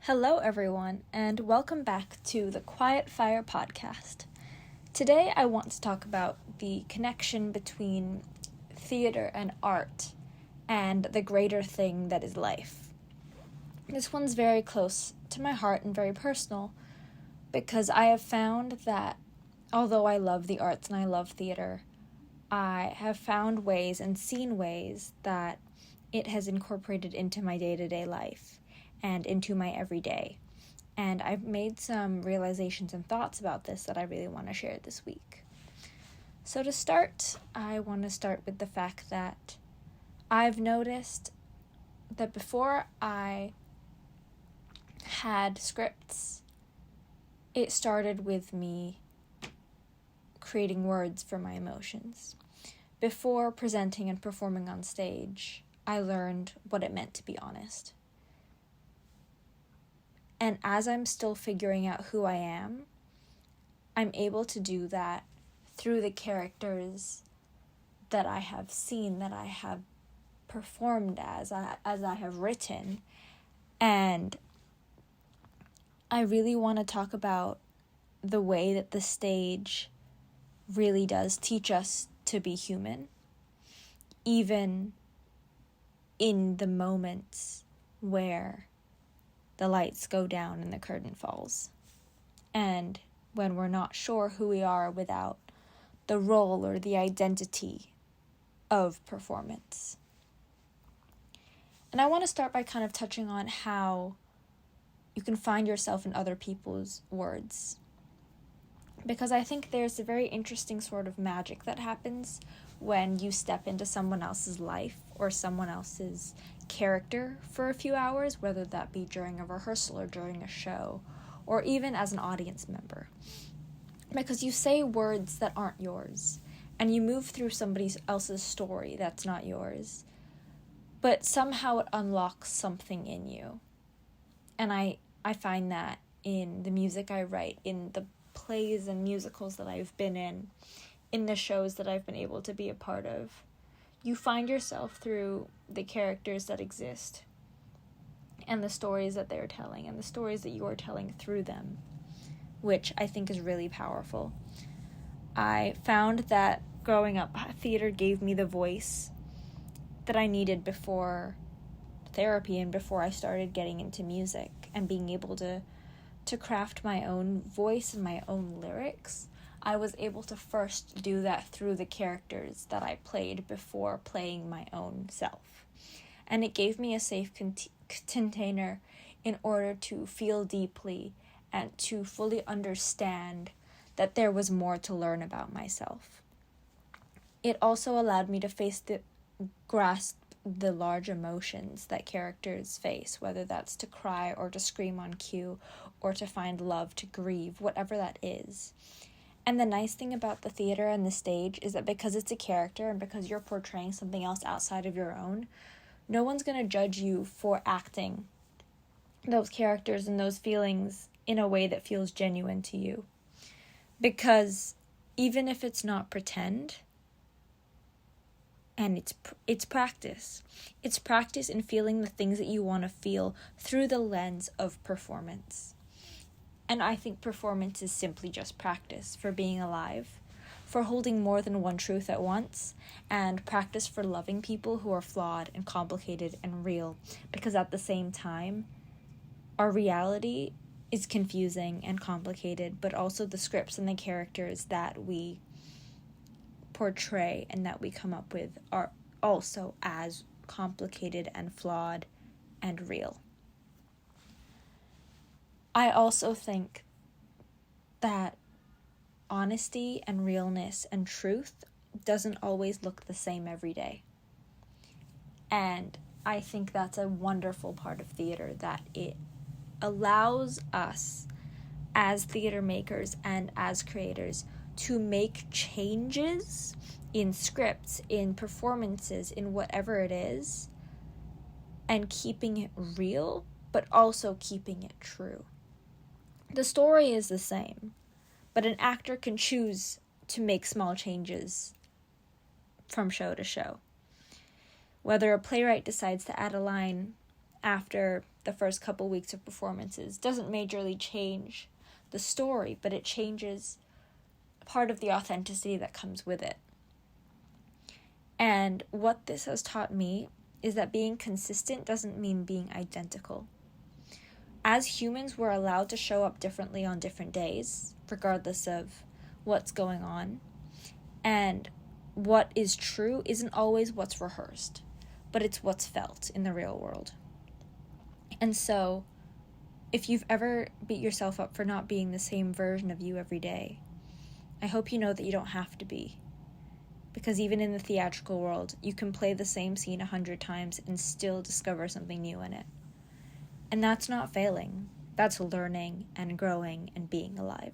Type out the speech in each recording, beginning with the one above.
Hello, everyone, and welcome back to the Quiet Fire podcast. Today, I want to talk about the connection between theater and art and the greater thing that is life. This one's very close to my heart and very personal because I have found that although I love the arts and I love theater, I have found ways and seen ways that it has incorporated into my day-to-day life and into my everyday. And I've made some realizations and thoughts about this that I really want to share this week. So to start, I want to start with the fact that I've noticed that before I had scripts, it started with me creating words for my emotions. Before presenting and performing on stage, I learned what it meant to be honest. And as I'm still figuring out who I am, I'm able to do that through the characters that I have seen, that I have performed as I have written. And I really want to talk about the way that the stage really does teach us to be human, even in the moments where the lights go down and the curtain falls, and when we're not sure who we are without the role or the identity of performance. And I want to start by kind of touching on how you can find yourself in other people's words, because I think there's a very interesting sort of magic that happens when you step into someone else's life or someone else's character for a few hours, whether that be during a rehearsal or during a show, or even as an audience member. Because you say words that aren't yours, and you move through somebody else's story that's not yours, but somehow it unlocks something in you. And I find that in the music I write, in the plays and musicals that I've been in the shows that I've been able to be a part of. You find yourself through the characters that exist and the stories that they're telling and the stories that you're telling through them, which I think is really powerful. I found that growing up, theater gave me the voice that I needed before therapy and before I started getting into music and being able to craft my own voice and my own lyrics. I was able to first do that through the characters that I played before playing my own self. And it gave me a safe container in order to feel deeply and to fully understand that there was more to learn about myself. It also allowed me to grasp the large emotions that characters face, whether that's to cry or to scream on cue or to find love, to grieve, whatever that is. And the nice thing about the theater and the stage is that because it's a character and because you're portraying something else outside of your own, no one's going to judge you for acting those characters and those feelings in a way that feels genuine to you. Because even if it's not pretend, and it's practice. It's practice in feeling the things that you want to feel through the lens of performance. And I think performance is simply just practice for being alive, for holding more than one truth at once, and practice for loving people who are flawed and complicated and real, because at the same time, our reality is confusing and complicated, but also the scripts and the characters that we portray and that we come up with are also as complicated and flawed and real. I also think that honesty and realness and truth doesn't always look the same every day. And I think that's a wonderful part of theater, that it allows us as theater makers and as creators to make changes in scripts, in performances, in whatever it is, and keeping it real, but also keeping it true. The story is the same, but an actor can choose to make small changes from show to show. Whether a playwright decides to add a line after the first couple weeks of performances doesn't majorly change the story, but it changes part of the authenticity that comes with it. And what this has taught me is that being consistent doesn't mean being identical. As humans, we're allowed to show up differently on different days, regardless of what's going on. And what is true isn't always what's rehearsed, but it's what's felt in the real world. And so, if you've ever beat yourself up for not being the same version of you every day, I hope you know that you don't have to be. Because even in the theatrical world, you can play the same scene 100 times and still discover something new in it. And that's not failing. That's learning and growing and being alive.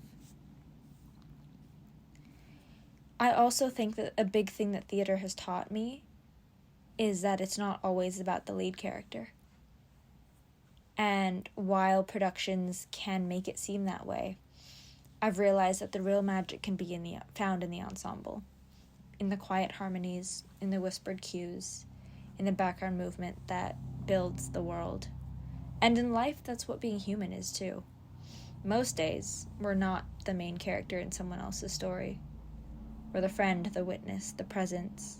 I also think that a big thing that theater has taught me is that it's not always about the lead character. And while productions can make it seem that way, I've realized that the real magic can be found in the ensemble, in the quiet harmonies, in the whispered cues, in the background movement that builds the world. And in life, that's what being human is too. Most days, we're not the main character in someone else's story. We're the friend, the witness, the presence.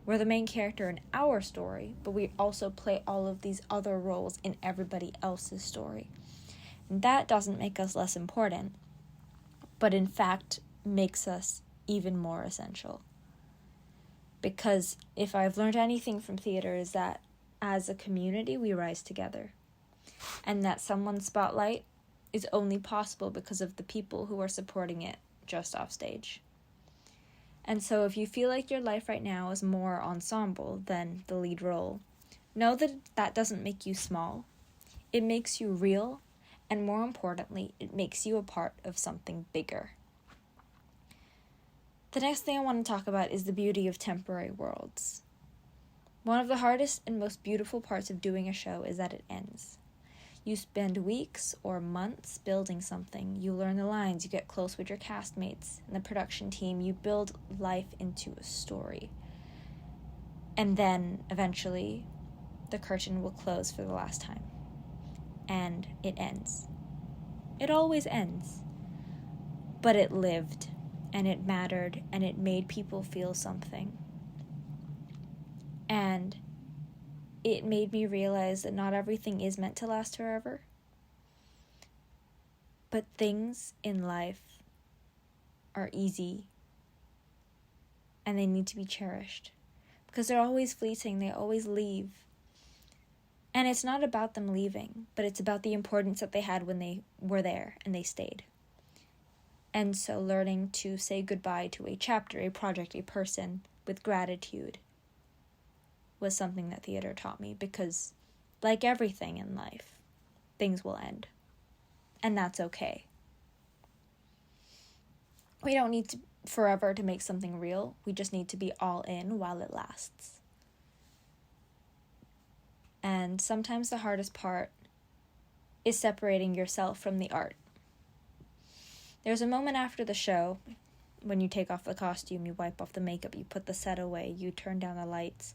We're the main character in our story, but we also play all of these other roles in everybody else's story. And that doesn't make us less important, but in fact makes us even more essential. Because if I've learned anything from theater is that as a community we rise together, and that someone's spotlight is only possible because of the people who are supporting it just off stage. And so if you feel like your life right now is more ensemble than the lead role, know that that doesn't make you small. It makes you real, and more importantly, it makes you a part of something bigger. The next thing I want to talk about is the beauty of temporary worlds. One of the hardest and most beautiful parts of doing a show is that it ends. You spend weeks or months building something. You learn the lines, you get close with your castmates and the production team. You build life into a story. And then, eventually, the curtain will close for the last time. And it ends. It always ends. But it lived, and it mattered, and it made people feel something. And it made me realize that not everything is meant to last forever. But things in life are easy, and they need to be cherished. Because they're always fleeting, they always leave. And it's not about them leaving, but it's about the importance that they had when they were there and they stayed. And so learning to say goodbye to a chapter, a project, a person with gratitude was something that theater taught me, because like everything in life, things will end. And that's okay. We don't need to forever to make something real. We just need to be all in while it lasts. And sometimes the hardest part is separating yourself from the art. There's a moment after the show when you take off the costume, you wipe off the makeup, you put the set away, you turn down the lights,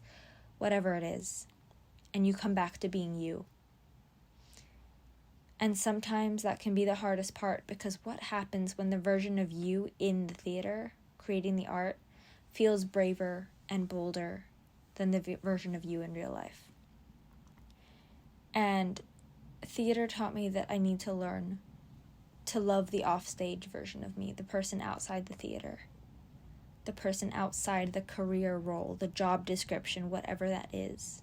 whatever it is, and you come back to being you. And sometimes that can be the hardest part, because what happens when the version of you in the theater, creating the art, feels braver and bolder than the version of you in real life? And theater taught me that I need to learn to love the offstage version of me, the person outside the theater, the person outside the career role, the job description, whatever that is.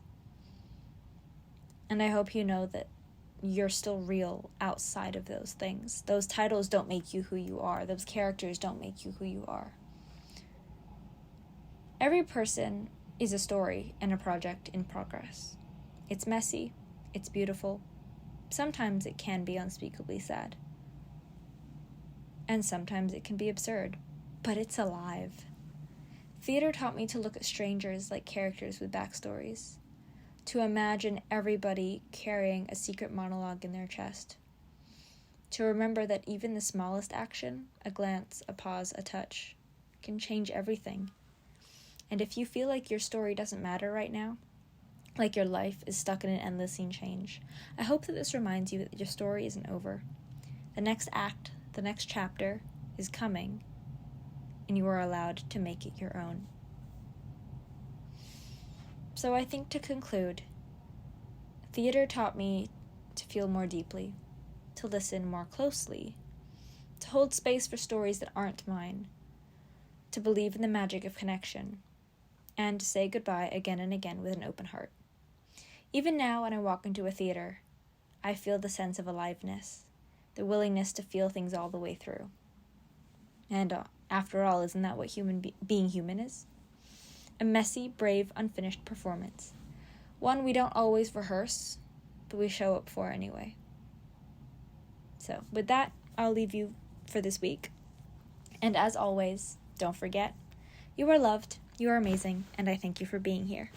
And I hope you know that you're still real outside of those things. Those titles don't make you who you are. Those characters don't make you who you are. Every person is a story and a project in progress. It's messy. It's beautiful. Sometimes it can be unspeakably sad. And sometimes it can be absurd. But it's alive. Theater taught me to look at strangers like characters with backstories. To imagine everybody carrying a secret monologue in their chest. To remember that even the smallest action, a glance, a pause, a touch, can change everything. And if you feel like your story doesn't matter right now, like your life is stuck in an endless scene change. I hope that this reminds you that your story isn't over. The next act, the next chapter, is coming, and you are allowed to make it your own. So I think to conclude, theater taught me to feel more deeply, to listen more closely, to hold space for stories that aren't mine, to believe in the magic of connection, and to say goodbye again and again with an open heart. Even now, when I walk into a theater, I feel the sense of aliveness, the willingness to feel things all the way through. And after all, isn't that what being human is? A messy, brave, unfinished performance. One we don't always rehearse, but we show up for anyway. So, with that, I'll leave you for this week. And as always, don't forget, you are loved, you are amazing, and I thank you for being here.